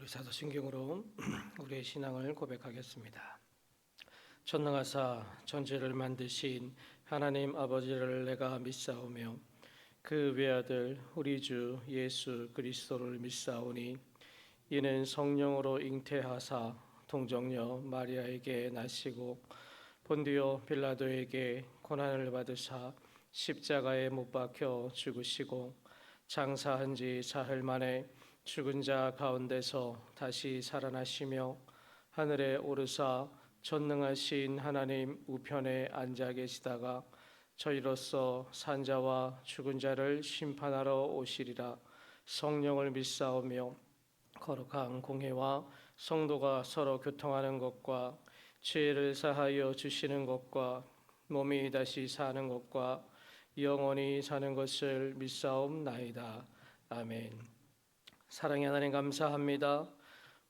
사도신경으로 우리의 신앙을 고백하겠습니다. 전능하사 천지를 만드신 하나님 아버지를 내가 믿사오며 그 외아들 우리 주 예수 그리스도를 믿사오니 이는 성령으로 잉태하사 동정녀 마리아에게 나시고 본디오 빌라도에게 고난을 받으사 십자가에 못 박혀 죽으시고 장사한 지 사흘 만에 죽은 자 가운데서 다시 살아나시며 하늘에 오르사 전능하신 하나님 우편에 앉아 계시다가 저희로서 산자와 죽은 자를 심판하러 오시리라. 성령을 믿사오며 거룩한 공회와 성도가 서로 교통하는 것과 죄를 사하여 주시는 것과 몸이 다시 사는 것과 영원히 사는 것을 믿사옵나이다. 아멘. 사랑의 하나님 감사합니다.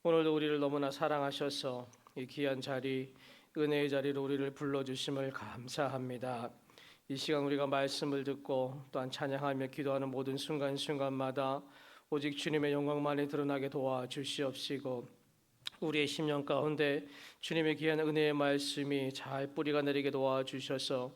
오늘도 우리를 너무나 사랑하셔서 이 귀한 자리, 은혜의 자리로 우리를 불러주심을 감사합니다. 이 시간 우리가 말씀을 듣고 또한 찬양하며 기도하는 모든 순간순간마다 오직 주님의 영광만이 드러나게 도와주시옵시고 우리의 심령 가운데 주님의 귀한 은혜의 말씀이 잘 뿌리가 내리게 도와주셔서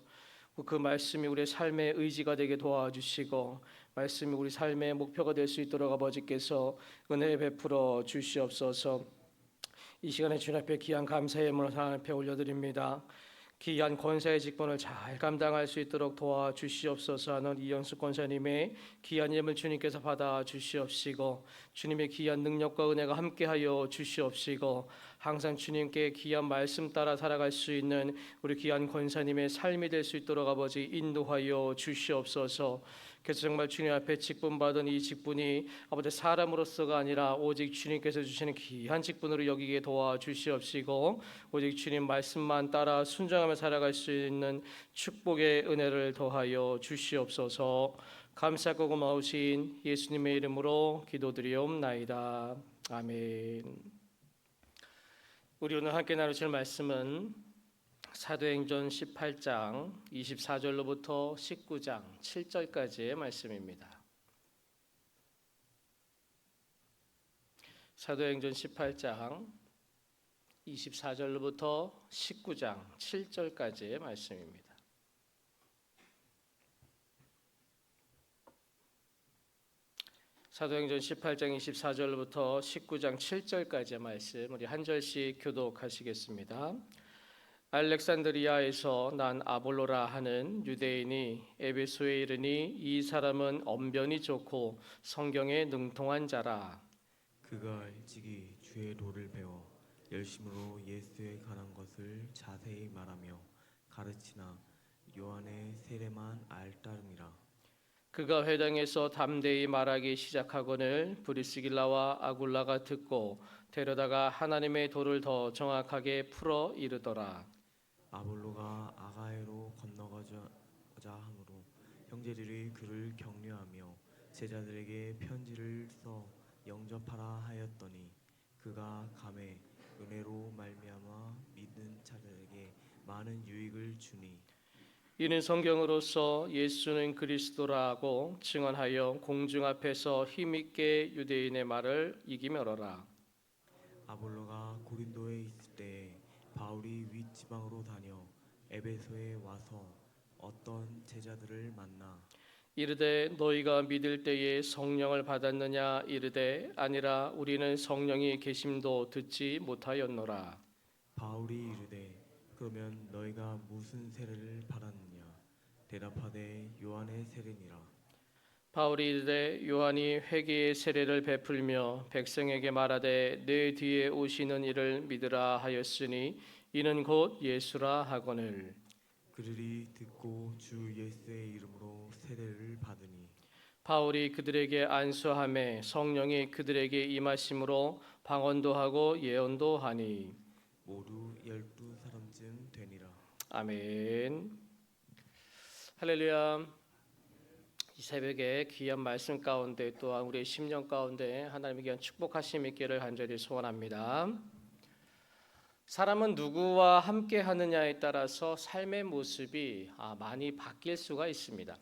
그 말씀이 우리의 삶의 의지가 되게 도와주시고 말씀이 우리 삶의 목표가 될 수 있도록 아버지께서 은혜 베풀어 주시옵소서. 이 시간에 주님 앞에 귀한 감사의 예물을 하나님 앞에 올려드립니다. 귀한 권사의 직분을 잘 감당할 수 있도록 도와주시옵소서 하는 이영숙 권사님의 귀한 예물 주님께서 받아 주시옵시고 주님의 귀한 능력과 은혜가 함께하여 주시옵시고 항상 주님께 귀한 말씀 따라 살아갈 수 있는 우리 귀한 권사님의 삶이 될 수 있도록 아버지 인도하여 주시옵소서. 그래서 정말 주님 앞에 직분받은 이 직분이 아버지 사람으로서가 아니라 오직 주님께서 주시는 귀한 직분으로 여기게 도와주시옵시고 오직 주님 말씀만 따라 순종하며 살아갈 수 있는 축복의 은혜를 더하여 주시옵소서. 감사하고 고마우신 예수님의 이름으로 기도드리옵나이다. 아멘. 우리 오늘 함께 나누실 말씀은 사도행전 18장 24절로부터 19장 7절까지의 말씀입니다. 사도행전 18장 24절로부터 19장 7절까지의 말씀입니다. 사도행전 18장 24절로부터 19장 7절까지의 말씀 우리 한 절씩 교독하시겠습니다. 알렉산드리아에서 난 아볼로라 하는 유대인이 에베소에 이르니 이 사람은 언변이 좋고 성경에 능통한 자라. 그가 일찍이 주의 도를 배워 열심으로 예수에 관한 것을 자세히 말하며 가르치나 요한의 세례만 알따름이라. 그가 회당에서 담대히 말하기 시작하거늘 브리스길라와 아굴라가 듣고 데려다가 하나님의 도를 더 정확하게 풀어 이르더라. 아볼로가 아가야로 건너가자 하므로 형제들이 그를 격려하며 제자들에게 편지를 써 영접하라 하였더니 그가 감에 은혜로 말미암아 믿는 자들에게 많은 유익을 주니 이는 성경으로서 예수는 그리스도라고 증언하여 공중 앞에서 힘있게 유대인의 말을 이기며러라. 아볼로가 고린도에 있을 때 바울이 윗지방으로 다녀 에베소에 와서 어떤 제자들을 만나 이르되 너희가 믿을 때에 성령을 받았느냐 이르되 아니라 우리는 성령이 계심도 듣지 못하였노라. 바울이 이르되 그러면 너희가 무슨 세례를 받았느냐 대답하되 요한의 세례니라. 바울이 이르되 요한이 회개의 세례를 베풀며 백성에게 말하되 내 뒤에 오시는 이를 믿으라 하였으니 이는 곧 예수라 하거늘. 그들이 듣고 주 예수의 이름으로 세례를 받으니 바울이 그들에게 안수하매 성령이 그들에게 임하심으로 방언도 하고 예언도 하니 모두 12사람쯤 되니라. 아멘. 할렐루야. 이 새벽에 귀한 말씀 가운데 또한 우리의 심령 가운데 하나님의 귀한 축복하심 있기를 간절히 소원합니다. 사람은 누구와 함께 하느냐에 따라서 삶의 모습이 많이 바뀔 수가 있습니다.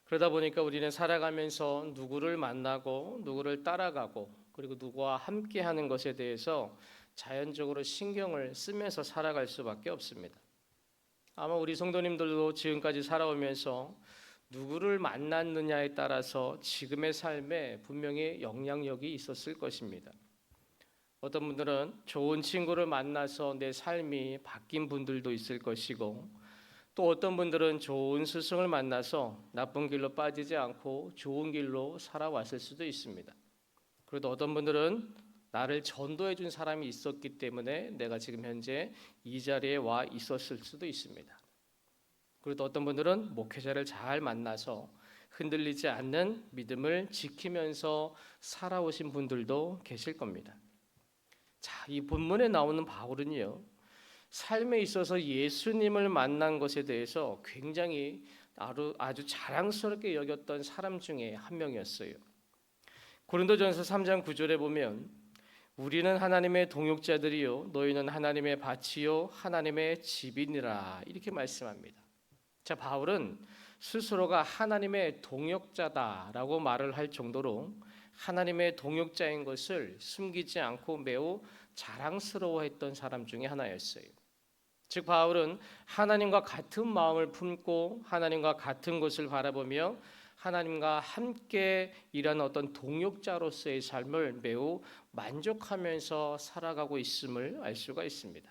그러다 보니까 우리는 살아가면서 누구를 만나고 누구를 따라가고 그리고 누구와 함께하는 것에 대해서 자연적으로 신경을 쓰면서 살아갈 수밖에 없습니다. 아마 우리 성도님들도 지금까지 살아오면서 누구를 만났느냐에 따라서 지금의 삶에 분명히 영향력이 있었을 것입니다. 어떤 분들은 좋은 친구를 만나서 내 삶이 바뀐 분들도 있을 것이고, 또 어떤 분들은 좋은 스승을 만나서 나쁜 길로 빠지지 않고 좋은 길로 살아왔을 수도 있습니다. 그래도 어떤 분들은 나를 전도해 준 사람이 있었기 때문에 내가 지금 현재 이 자리에 와 있었을 수도 있습니다. 그리고 어떤 분들은 목회자를 잘 만나서 흔들리지 않는 믿음을 지키면서 살아오신 분들도 계실 겁니다. 자, 이 본문에 나오는 바울은요, 삶에 있어서 예수님을 만난 것에 대해서 굉장히 아주 자랑스럽게 여겼던 사람 중에 한 명이었어요. 고린도전서 3장 9절에 보면 우리는 하나님의 동역자들이요 너희는 하나님의 밭이요 하나님의 집이니라 이렇게 말씀합니다. 자, 바울은 스스로가 하나님의 동역자다라고 말을 할 정도로 하나님의 동역자인 것을 숨기지 않고 매우 자랑스러워했던 사람 중에 하나였어요. 즉 바울은 하나님과 같은 마음을 품고 하나님과 같은 것을 바라보며 하나님과 함께 일하는 어떤 동역자로서의 삶을 매우 만족하면서 살아가고 있음을 알 수가 있습니다.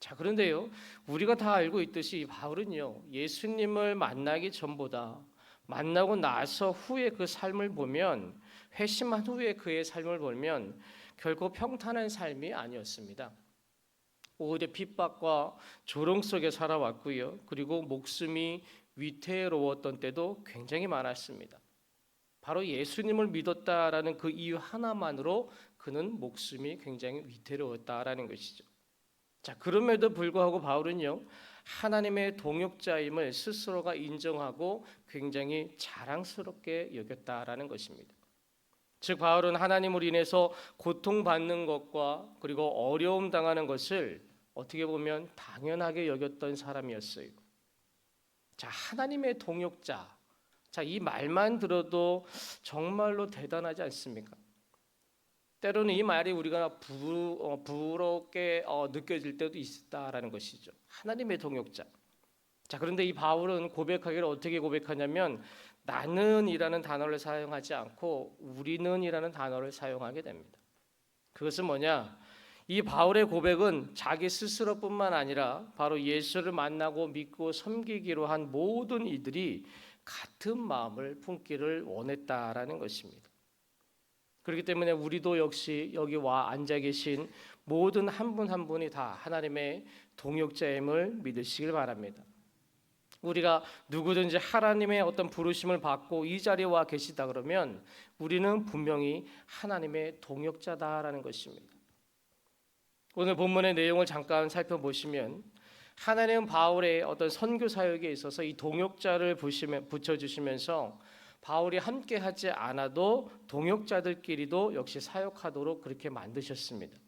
자, 그런데요, 우리가 다 알고 있듯이 바울은요, 예수님을 만나기 전보다 만나고 나서 후에 그 삶을 보면, 회심한 후에 그의 삶을 보면 결코 평탄한 삶이 아니었습니다. 오히려 핍박과 조롱 속에 살아왔고요, 그리고 목숨이 위태로웠던 때도 굉장히 많았습니다. 바로 예수님을 믿었다라는 그 이유 하나만으로 그는 목숨이 굉장히 위태로웠다라는 것이죠. 자, 그럼에도 불구하고 바울은요, 하나님의 동역자임을 스스로가 인정하고 굉장히 자랑스럽게 여겼다라는 것입니다. 즉 바울은 하나님으로 인해서 고통받는 것과 그리고 어려움 당하는 것을 어떻게 보면 당연하게 여겼던 사람이었어요. 자, 하나님의 동역자. 자, 이 말만 들어도 정말로 대단하지 않습니까? 때로는 이 말이 우리가 부럽게 느껴질 때도 있다라는 것이죠. 하나님의 동역자. 자, 그런데 이 바울은 고백하기를 어떻게 고백하냐면 나는이라는 단어를 사용하지 않고 우리는이라는 단어를 사용하게 됩니다. 그것은 뭐냐? 이 바울의 고백은 자기 스스로뿐만 아니라 바로 예수를 만나고 믿고 섬기기로 한 모든 이들이 같은 마음을 품기를 원했다라는 것입니다. 그렇기 때문에 우리도 역시 여기 와 앉아 계신 모든 한 분 한 분이 다 하나님의 동역자임을 믿으시길 바랍니다. 우리가 누구든지 하나님의 어떤 부르심을 받고 이 자리에 와 계시다 그러면 우리는 분명히 하나님의 동역자다라는 것입니다. 오늘 본문의 내용을 잠깐 살펴보시면 하나님은 바울의 어떤 선교 사역에 있어서 이 동역자를 붙여주시면서 바울이 함께하지 않아도 동역자들끼리도 역시 사역하도록 그렇게 만드셨습니다.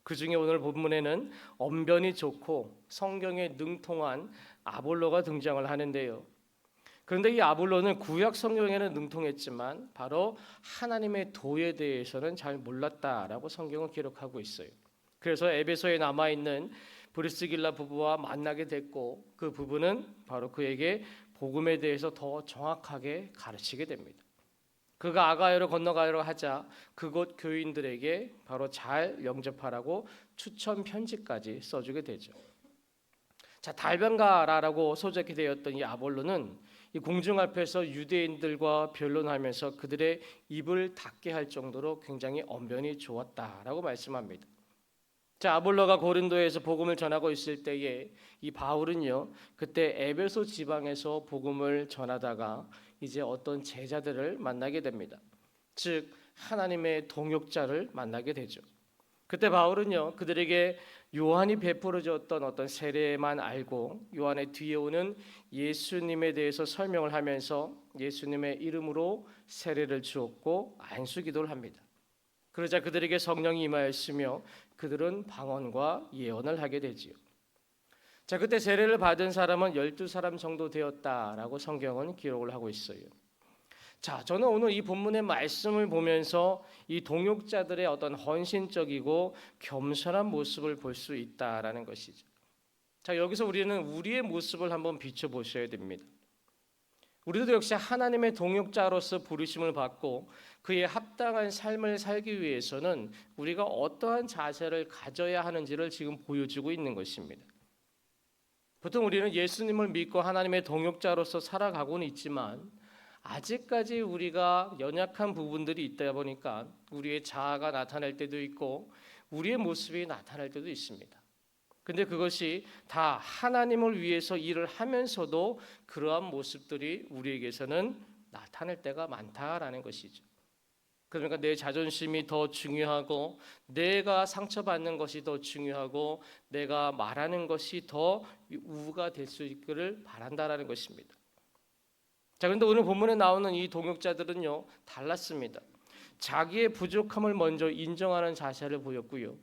그 중에 오늘 본문에는 언변이 좋고 성경에 능통한 아볼로가 등장을 하는데요. 그런데 이 아볼로는 구약 성경에는 능통했지만 바로 하나님의 도에 대해서는 잘 몰랐다라고 성경은 기록하고 있어요. 그래서 에베소에 남아있는 브리스길라 부부와 만나게 됐고 그 부부는 바로 그에게 복음에 대해서 더 정확하게 가르치게 됩니다. 그가 아가야로 건너가려 하자 그곳 교인들에게 바로 잘 영접하라고 추천 편지까지 써주게 되죠. 자, 달변가라고 소적이 되었던 이 아볼로는 이 공중 앞에서 유대인들과 변론하면서 그들의 입을 닫게 할 정도로 굉장히 언변이 좋았다라고 말씀합니다. 자, 아볼로가 고린도에서 복음을 전하고 있을 때에 이 바울은요 그때 에베소 지방에서 복음을 전하다가 이제 어떤 제자들을 만나게 됩니다. 즉 하나님의 동역자를 만나게 되죠. 그때 바울은요 그들에게 요한이 베풀어 줬던 어떤 세례만 알고 요한의 뒤에 오는 예수님에 대해서 설명을 하면서 예수님의 이름으로 세례를 주었고 안수기도를 합니다. 그러자 그들에게 성령이 임하였으며 그들은 방언과 예언을 하게 되지요. 자, 그때 세례를 받은 사람은 12사람 정도 되었다라고 성경은 기록을 하고 있어요. 자, 저는 오늘 이 본문의 말씀을 보면서 이 동역자들의 어떤 헌신적이고 겸손한 모습을 볼 수 있다라는 것이죠. 자, 여기서 우리는 우리의 모습을 한번 비춰보셔야 됩니다. 우리도 역시 하나님의 동역자로서 부르심을 받고 그에 합당한 삶을 살기 위해서는 우리가 어떠한 자세를 가져야 하는지를 지금 보여주고 있는 것입니다. 보통 우리는 예수님을 믿고 하나님의 동역자로서 살아가고는 있지만 아직까지 우리가 연약한 부분들이 있다 보니까 우리의 자아가 나타날 때도 있고 우리의 모습이 나타날 때도 있습니다. 근데 그것이 다 하나님을 위해서 일을 하면서도 그러한 모습들이 우리에게서는 나타날 때가 많다라는 것이죠. 그러니까 내 자존심이 더 중요하고 내가 상처받는 것이 더 중요하고 내가 말하는 것이 더 우가 될 수 있기를 바란다라는 것입니다. 자, 그런데 오늘 본문에 나오는 이 동역자들은요 달랐습니다. 자기의 부족함을 먼저 인정하는 자세를 보였고요.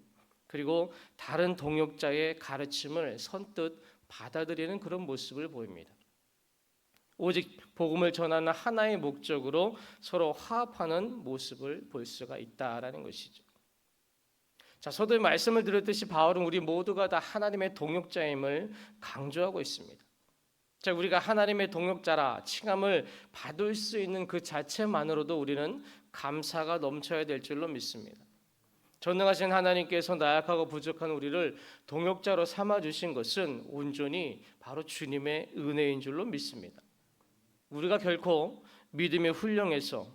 그리고 다른 동역자의 가르침을 선뜻 받아들이는 그런 모습을 보입니다. 오직 복음을 전하는 하나의 목적으로 서로 화합하는 모습을 볼 수가 있다라는 것이죠. 자, 서두에 말씀을 드렸듯이 바울은 우리 모두가 다 하나님의 동역자임을 강조하고 있습니다. 자, 우리가 하나님의 동역자라 칭함을 받을 수 있는 그 자체만으로도 우리는 감사가 넘쳐야 될 줄로 믿습니다. 전능하신 하나님께서 나약하고 부족한 우리를 동역자로 삼아 주신 것은 온전히 바로 주님의 은혜인 줄로 믿습니다. 우리가 결코 믿음의 훌륭해서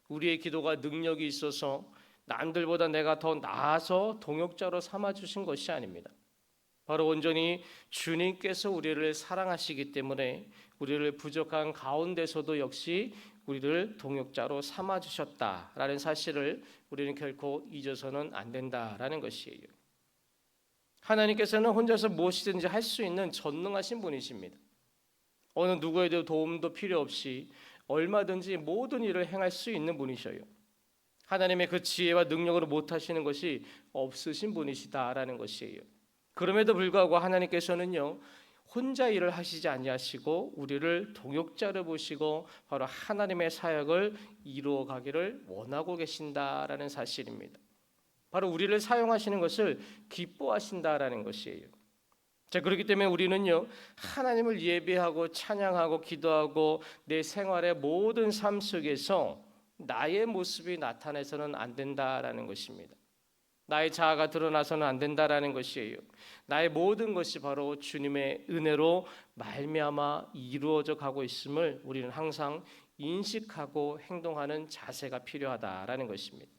우리의 기도가 능력이 있어서 남들보다 내가 더 나아서 동역자로 삼아 주신 것이 아닙니다. 바로 온전히 주님께서 우리를 사랑하시기 때문에 우리를 부족한 가운데서도 역시 우리를 동역자로 삼아 주셨다라는 사실을 우리는 결코 잊어서는 안 된다라는 것이에요. 하나님께서는 혼자서 무엇이든지 할 수 있는 전능하신 분이십니다. 어느 누구에도 도움도 필요 없이 얼마든지 모든 일을 행할 수 있는 분이셔요. 하나님의 그 지혜와 능력으로 못하시는 것이 없으신 분이시다라는 것이에요. 그럼에도 불구하고 하나님께서는요 혼자 일을 하시지 아니하시고 우리를 동역자로 보시고 바로 하나님의 사역을 이루어 가기를 원하고 계신다라는 사실입니다. 바로 우리를 사용하시는 것을 기뻐하신다라는 것이에요. 자, 그렇기 때문에 우리는요 하나님을 예배하고 찬양하고 기도하고 내 생활의 모든 삶 속에서 나의 모습이 나타나서는 안 된다라는 것입니다. 나의 자아가 드러나서는 안 된다라는 것이에요. 나의 모든 것이 바로 주님의 은혜로 말미암아 이루어져 가고 있음을 우리는 항상 인식하고 행동하는 자세가 필요하다라는 것입니다.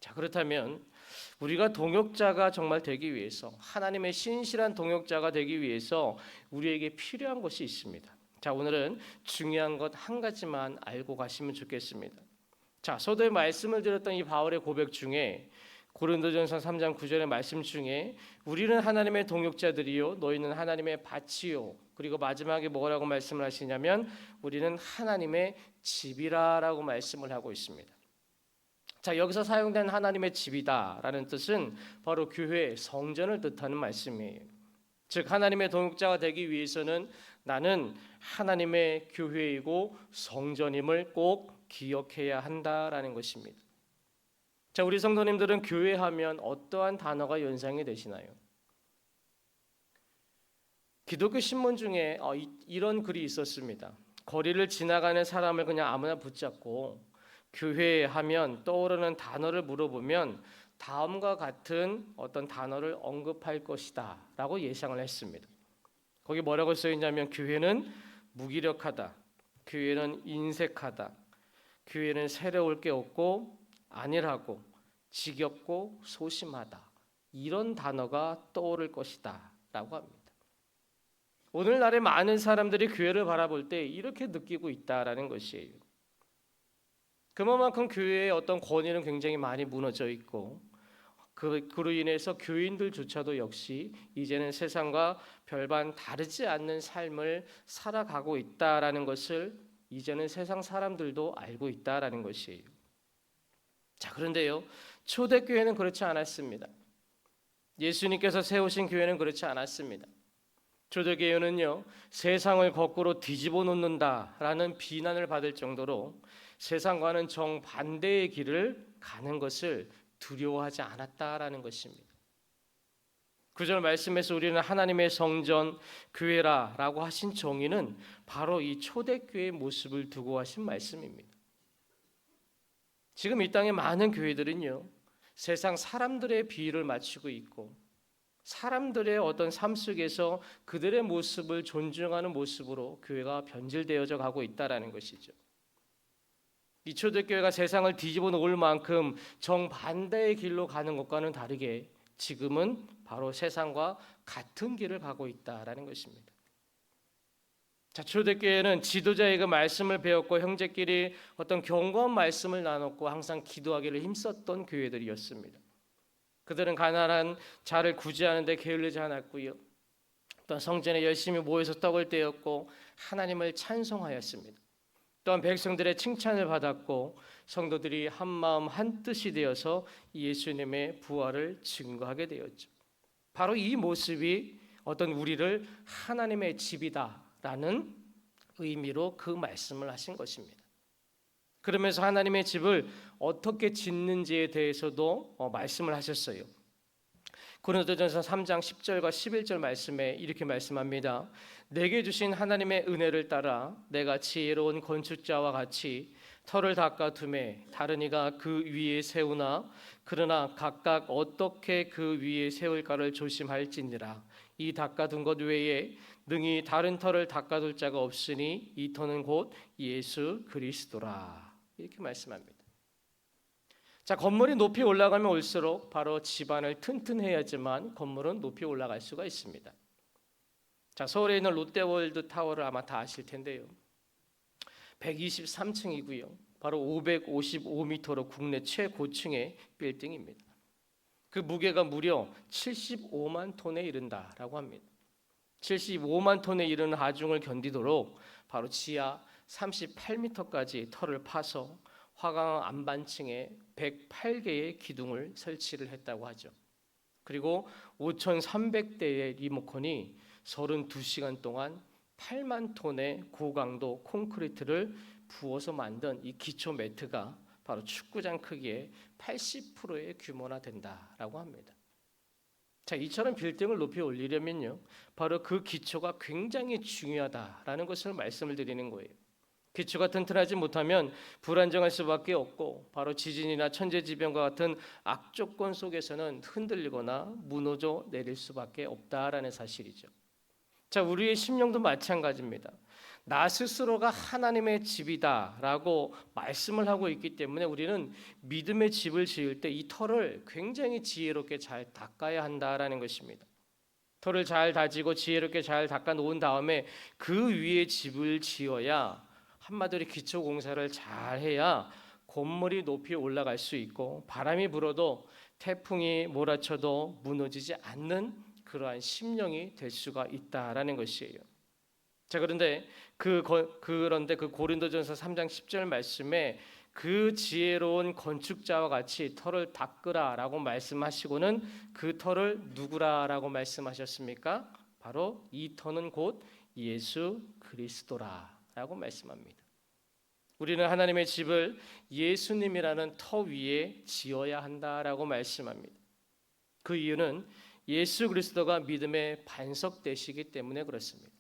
자, 그렇다면 우리가 동역자가 정말 되기 위해서 하나님의 신실한 동역자가 되기 위해서 우리에게 필요한 것이 있습니다. 자, 오늘은 중요한 것 한 가지만 알고 가시면 좋겠습니다. 자, 서두에 말씀을 드렸던 이 바울의 고백 중에 고린도전서 3장 9절의 말씀 중에 우리는 하나님의 동역자들이요 너희는 하나님의 밭이요 그리고 마지막에 뭐라고 말씀을 하시냐면 우리는 하나님의 집이라라고 말씀을 하고 있습니다. 자, 여기서 사용된 하나님의 집이다라는 뜻은 바로 교회 성전을 뜻하는 말씀이에요. 즉 하나님의 동역자가 되기 위해서는 나는 하나님의 교회이고 성전임을 꼭 기억해야 한다라는 것입니다. 자, 우리 성도님들은 교회하면 어떠한 단어가 연상이 되시나요? 기독교 신문 중에 이런 글이 있었습니다. 거리를 지나가는 사람을 그냥 아무나 붙잡고 교회하면 떠오르는 단어를 물어보면 다음과 같은 어떤 단어를 언급할 것이다 라고 예상을 했습니다. 거기 뭐라고 써있냐면 교회는 무기력하다, 교회는 인색하다, 교회는 새로울 게 없고 안일하고 지겹고 소심하다, 이런 단어가 떠오를 것이다 라고 합니다. 오늘날의 많은 사람들이 교회를 바라볼 때 이렇게 느끼고 있다라는 것이에요. 그만큼 교회의 어떤 권위는 굉장히 많이 무너져 있고 그로 인해서 교인들조차도 역시 이제는 세상과 별반 다르지 않는 삶을 살아가고 있다라는 것을 이제는 세상 사람들도 알고 있다라는 것이에요. 자, 그런데요 초대교회는 그렇지 않았습니다. 예수님께서 세우신 교회는 그렇지 않았습니다. 초대교회는요 세상을 거꾸로 뒤집어 놓는다라는 비난을 받을 정도로 세상과는 정반대의 길을 가는 것을 두려워하지 않았다라는 것입니다. 9절 말씀에서 우리는 하나님의 성전 교회라라고 하신 정의는 바로 이 초대교회의 모습을 두고 하신 말씀입니다. 지금 이 땅의 많은 교회들은요, 세상 사람들의 비위를 맞추고 있고 사람들의 어떤 삶 속에서 그들의 모습을 존중하는 모습으로 교회가 변질되어져 가고 있다라는 것이죠. 이 초대교회가 세상을 뒤집어 놓을 만큼 정반대의 길로 가는 것과는 다르게 지금은 바로 세상과 같은 길을 가고 있다라는 것입니다. 자, 초대교회는 지도자에게 말씀을 배웠고 형제끼리 어떤 견고한 말씀을 나눴고 항상 기도하기를 힘썼던 교회들이었습니다. 그들은 가난한 자를 구제하는 데 게을르지 않았고요. 또한 성전에 열심히 모여서 떡을 떼었고 하나님을 찬송하였습니다. 또한 백성들의 칭찬을 받았고 성도들이 한 마음 한 뜻이 되어서 예수님의 부활을 증거하게 되었죠. 바로 이 모습이 어떤 우리를 하나님의 집이다라는 의미로 그 말씀을 하신 것입니다. 그러면서 하나님의 집을 어떻게 짓는지에 대해서도 말씀을 하셨어요. 고린도전서 3장 10절과 11절 말씀에 이렇게 말씀합니다. 내게 주신 하나님의 은혜를 따라 내가 지혜로운 건축자와 같이 터를 닦아 두매 다른 이가 그 위에 세우나 그러나 각각 어떻게 그 위에 세울까를 조심할지니라. 이 닦아둔 것 외에 능히 다른 터를 닦아둘 자가 없으니 이 터는 곧 예수 그리스도라. 이렇게 말씀합니다. 자, 건물이 높이 올라가면 올수록 바로 집안을 튼튼해야지만 건물은 높이 올라갈 수가 있습니다. 자, 서울에 있는 롯데월드 타워를 아마 다 아실 텐데요. 123층이고요. 바로 555m로 국내 최고층의 빌딩입니다. 그 무게가 무려 75만 톤에 이른다라고 합니다. 75만 톤에 이르는 하중을 견디도록 바로 지하 38m까지 터를 파서 화강 안반층에 108개의 기둥을 설치를 했다고 하죠. 그리고 5,300대의 리모컨이 32시간 동안 8만 톤의 고강도 콘크리트를 부어서 만든 이 기초 매트가 바로 축구장 크기의 80%의 규모나 된다라고 합니다. 자, 이처럼 빌딩을 높이 올리려면요, 바로 그 기초가 굉장히 중요하다라는 것을 말씀을 드리는 거예요. 기초가 튼튼하지 못하면 불안정할 수밖에 없고 바로 지진이나 천재지변과 같은 악조건 속에서는 흔들리거나 무너져 내릴 수밖에 없다라는 사실이죠. 자, 우리의 심령도 마찬가지입니다. 나 스스로가 하나님의 집이다라고 말씀을 하고 있기 때문에 우리는 믿음의 집을 지을 때 이 터를 굉장히 지혜롭게 잘 닦아야 한다라는 것입니다. 터를 잘 다지고 지혜롭게 잘 닦아 놓은 다음에 그 위에 집을 지어야, 한마디로 기초 공사를 잘 해야 건물이 높이 올라갈 수 있고 바람이 불어도 태풍이 몰아쳐도 무너지지 않는 그러한 심령이 될 수가 있다라는 것이에요. 자, 그런데 그 고린도전서 3장 10절 말씀에 그 지혜로운 건축자와 같이 터를 닦으라라고 말씀하시고는 그 터를 누구라라고 말씀하셨습니까? 바로 이 터는 곧 예수 그리스도라라고 말씀합니다. 우리는 하나님의 집을 예수님이라는 터 위에 지어야 한다라고 말씀합니다. 그 이유는 예수 그리스도가 믿음의 반석 되시기 때문에 그렇습니다.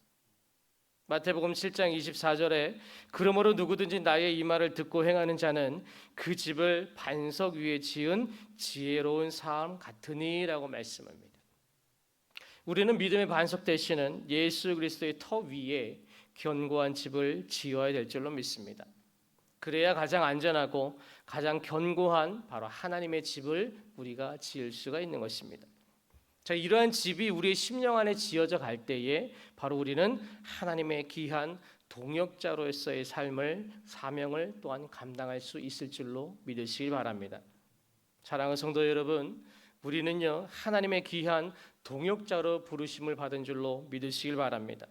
마태복음 7장 24절에 그러므로 누구든지 나의 이 말을 듣고 행하는 자는 그 집을 반석 위에 지은 지혜로운 사람 같으니라고 말씀합니다. 우리는 믿음의 반석 되시는 예수 그리스도의 터 위에 견고한 집을 지어야 될 줄로 믿습니다. 그래야 가장 안전하고 가장 견고한 바로 하나님의 집을 우리가 지을 수가 있는 것입니다. 자, 이러한 집이 우리의 심령 안에 지어져 갈 때에 바로 우리는 하나님의 귀한 동역자로서의 삶을, 사명을 또한 감당할 수 있을 줄로 믿으시기 바랍니다. 사랑하는 성도 여러분, 우리는요 하나님의 귀한 동역자로 부르심을 받은 줄로 믿으시길 바랍니다.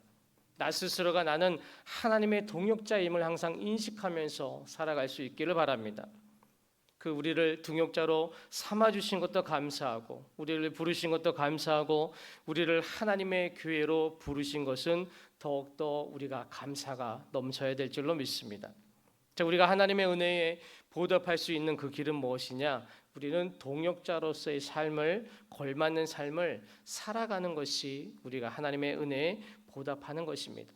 나 스스로가 나는 하나님의 동역자임을 항상 인식하면서 살아갈 수 있기를 바랍니다. 그 우리를 동역자로 삼아주신 것도 감사하고 우리를 부르신 것도 감사하고 우리를 하나님의 교회로 부르신 것은 더욱더 우리가 감사가 넘쳐야 될 줄로 믿습니다. 자, 우리가 하나님의 은혜에 보답할 수 있는 그 길은 무엇이냐? 우리는 동역자로서의 삶을, 걸맞는 삶을 살아가는 것이 우리가 하나님의 은혜에 보답하는 것입니다.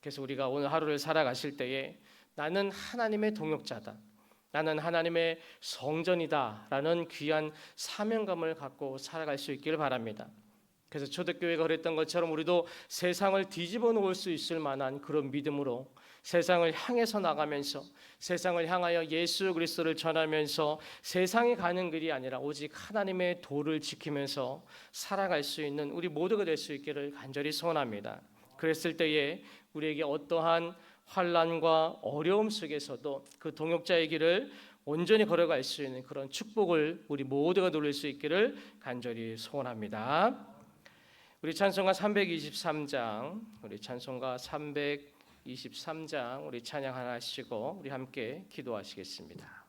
그래서 우리가 오늘 하루를 살아가실 때에 나는 하나님의 동역자다, 나는 하나님의 성전이다 라는 귀한 사명감을 갖고 살아갈 수 있기를 바랍니다. 그래서 초대교회가 그랬던 것처럼 우리도 세상을 뒤집어 놓을 수 있을 만한 그런 믿음으로 세상을 향해서 나가면서, 세상을 향하여 예수 그리스도를 전하면서 세상이 가는 길이 아니라 오직 하나님의 도를 지키면서 살아갈 수 있는 우리 모두가 될 수 있기를 간절히 소원합니다. 그랬을 때에 우리에게 어떠한 환난과 어려움 속에서도 그 동역자의 길을 온전히 걸어갈 수 있는 그런 축복을 우리 모두가 누릴 수 있기를 간절히 소원합니다. 우리 찬송가 323장, 우리 찬양 하나 하시고 우리 함께 기도하시겠습니다.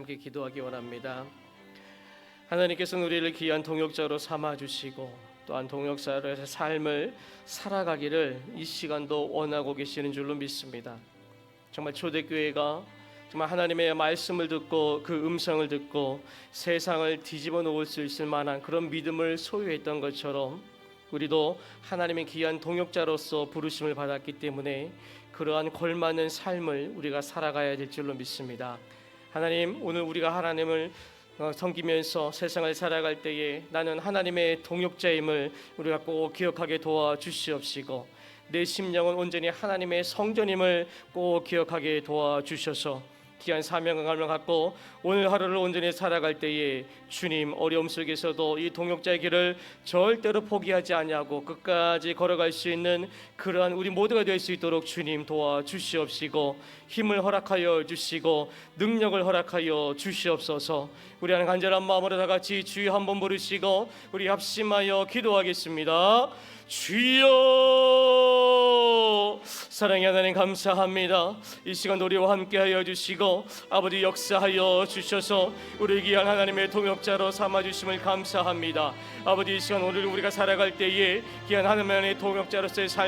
함께 기도하기 원합니다. 하나님께서는 우리를 귀한 동역자로 삼아주시고 또한 동역자로의 삶을 살아가기를 이 시간도 원하고 계시는 줄로 믿습니다. 정말 초대교회가 정말 하나님의 말씀을 듣고 그 음성을 듣고 세상을 뒤집어 놓을 수 있을 만한 그런 믿음을 소유했던 것처럼 우리도 하나님의 귀한 동역자로서 부르심을 받았기 때문에 그러한 걸맞는 삶을 우리가 살아가야 될 줄로 믿습니다. 하나님, 오늘 우리가 하나님을 섬기면서 세상을 살아갈 때에 나는 하나님의 동역자임을 우리가 꼭 기억하게 도와주시옵시고 내 심령은 온전히 하나님의 성전임을 꼭 기억하게 도와주셔서 귀한 사명감을 갖고 오늘 하루를 온전히 살아갈 때에 주님, 어려움 속에서도 이 동역자의 길을 절대로 포기하지 아니하고 끝까지 걸어갈 수 있는 그러한 우리 모두가 될 수 있도록 주님 도와주시옵시고 힘을 허락하여 주시고 능력을 허락하여 주시옵소서. 우리 하는 간절한 마음으로 다 같이 주여 한번 부르시고 우리 합심하여 기도하겠습니다. 주여. 사랑의 하나님 감사합니다. 이 시간 우리와 함께하여 주시고 아버지 역사하여 주셔서 우리 귀한 하나님의 동역자로 삼아주심을 감사합니다. 아버지 이 시간 오늘 우리가 살아갈 때에 귀한 하나님의 동역자로서의 삶